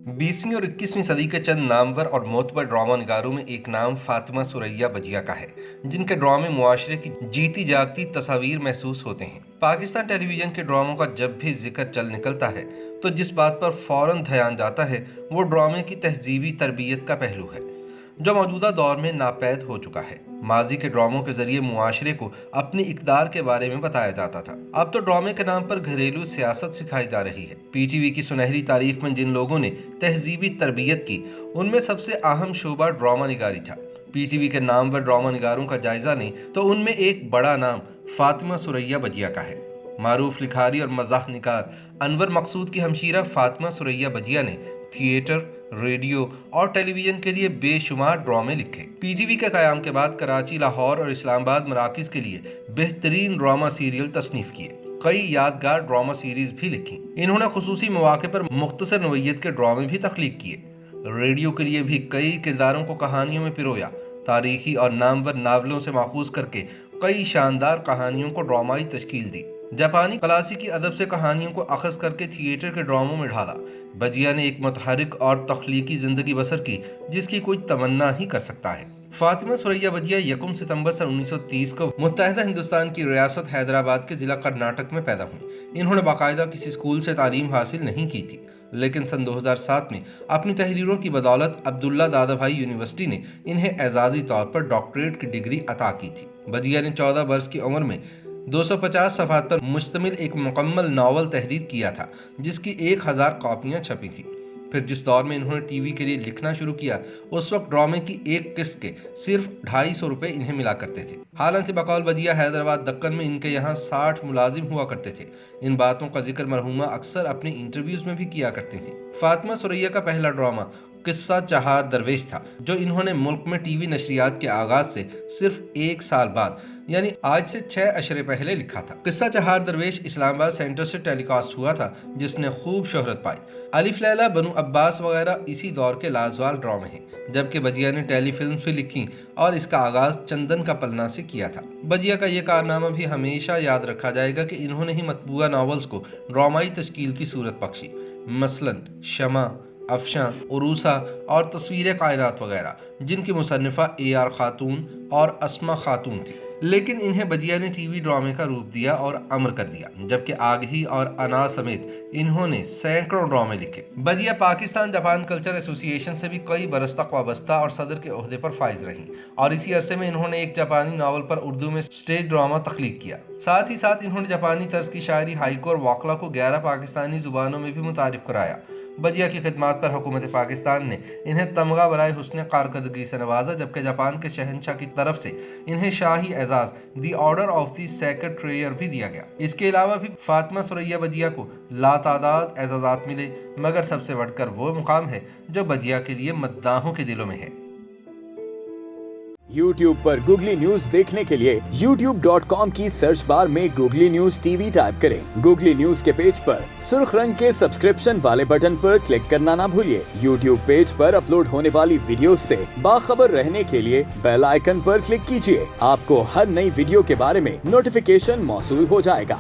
20वीं और 21वीं सदी के चंद नामवर और मोतबर ड्रामा निगारों में एक नाम फातिमा सुरैया बजिया का है, जिनके ड्रामे मुआशरे की जीती जागती तस्वीर महसूस होते हैं। पाकिस्तान टेलीविजन के ड्रामों का जब भी जिक्र चल निकलता है तो जिस बात पर फौरन ध्यान जाता है वो ड्रामे की तहजीबी तरबियत का पहलू है, जो मौजूदा दौर में नापैद हो चुका है। माजी के ड्रामों के जरिए मुआशरे को अपनी इक़दार के बारे में बताया जाता था। अब तो ड्रामे के नाम पर घरेलू सियासत सिखाई जा रही है। पीटीवी की सुनहरी तारीख में जिन लोगों ने तहजीबी तरबियत की, उनमें सबसे अहम शोबा ड्रामा निगारी था। पीटीवी के नामवर ड्रामा निगारों का जायजा लें तो उनमें एक बड़ा नाम फातिमा सुरैया बजिया का है। मारूफ लिखारी और मज़ाह निकार अनवर मकसूद की हमशीरा फातिमा सुरैया बजिया ने थिएटर, रेडियो और टेलीविजन के लिए बेशुमार ड्रामे लिखे। पीटीवी के क़याम के बाद कराची, लाहौर और इस्लामाबाद मराकज़ के लिए बेहतरीन ड्रामा सीरियल तसनीफ़ किए। कई यादगार ड्रामा सीरीज भी लिखी। इन्होंने खुसूसी मौके पर मुख्तसर नोयत के ड्रामे भी तख्लीक किए। रेडियो के लिए भी कई किरदारों को कहानियों में पिरोया। तारीखी और नामवर नावलों से माखूज करके कई शानदार कहानियों को ड्रामाई तश्कील दी। जापानी क्लासिकी अदब से कहानियों को अखज़ करके थिएटर के ड्रामों में ढाला। बजिया ने एक मुतहरिक और तख्लीकी ज़िंदगी बसर की जिसकी कोई तमन्ना ही कर सकता है। फातिमा सुरैया बजिया 1 सितंबर सन 1930 को मुत्तहिदा हिंदुस्तान की रियासत हैदराबाद के ज़िला कर्नाटक में पैदा हुई। इन्होंने बाकायदा किसी स्कूल से तालीम हासिल नहीं की थी, लेकिन सन 2007 में अपनी तहरीरों की बदौलत अब्दुल्ला दादाभाई यूनिवर्सिटी ने इन्हें एजाज़ी तौर पर डॉक्टरेट की डिग्री अता की थी। बजिया ने 14 वर्ष की उम्र में 250 सफ़हात पर मुश्तमिल एक मुकम्मल नावल तहरीर किया था, जिसकी 1000 कॉपियाँ छपी थी। फिर जिस दौर में इन्होंने टीवी के लिए लिखना शुरू किया, उस वक्त ड्रामे की एक किस्त के सिर्फ 250 रुपये इन्हें मिला करते थे। हालांकि बकौल बजिया हैदराबाद दक्कन में इनके यहाँ 60 मुलाजिम हुआ करते थे। इन बातों का जिक्र मरहुमा अक्सर अपने इंटरव्यूज में भी किया करती थी। फातिमा सुरैया का पहला ड्रामा किस्सा चहार दरवेश था, जो इन्होंने मुल्क में टीवी नशरियात के आगाज से सिर्फ 1 साल बाद यानी आज से 6 अशरे पहले लिखा था। किस्सा चहार दरवेश इस्लामाबाद सेंटर से टेलीकास्ट हुआ था, जिसने खूब शोहरत पाई। अलिफ लैला, बनु अब्बास वगैरह इसी दौर के लाजवाब ड्रामे हैं। जबकि बजिया ने टेलीफिल्म भी लिखी और इसका आगाज चंदन का पलना से किया था। बजिया का यह कारनामा भी हमेशा याद रखा जाएगा कि इन्होंने ही मतबूआ नॉवेल्स को ड्रामाई तश्कील की सूरत बख्शी, मसलन शमा, अफशां, उरूसा और तस्वीर कायनात वगैरह, जिनकी मुसन्निफा AR खातून और अस्मा खातून थी। लेकिन इन्हें बजिया ने टीवी ड्रामे का रूप दिया और अमर कर दिया। जबकि आगही और अना समेत इन्होंने सैकड़ों ड्रामे लिखे। बजिया पाकिस्तान जापान कल्चर एसोसिएशन से भी कई बरस तक वाबस्ता और सदर के ओहदे पर फाइज रहीं, और इसी अरसे में इन्होंने एक जापानी नावल पर उर्दू में स्टेज ड्रामा तख्लीक किया। साथ ही साथ इन्होंने जापानी तर्ज की शायरी, हाइकू और वाकला को 11 पाकिस्तानी जुबानों में भी मुतारिफ कराया। बजिया की खिदमात पर हुकूमत पाकिस्तान ने इन्हें तमगा बराए हुस्न कारकर्दगी से नवाजा, जबकि जापान के शहनशाह की तरफ से इन्हें शाही एजाज the order of the sacred treasure भी दिया गया। इसके अलावा भी फातिमा सुरैया बजिया को लातादाद एजाजात मिले, मगर सबसे बढ़कर वो मुकाम है जो बजिया के लिए मद्दाहों के दिलों में है। YouTube पर गूगली न्यूज देखने के लिए youtube.com की सर्च बार में गूगली न्यूज TV टाइप करें। गूगली न्यूज के पेज पर सुर्ख रंग के सब्सक्रिप्शन वाले बटन पर क्लिक करना ना भूलिए। YouTube पेज पर अपलोड होने वाली वीडियोस से बाखबर रहने के लिए बेल आइकन पर क्लिक कीजिए। आपको हर नई वीडियो के बारे में नोटिफिकेशन मौसूल हो जाएगा।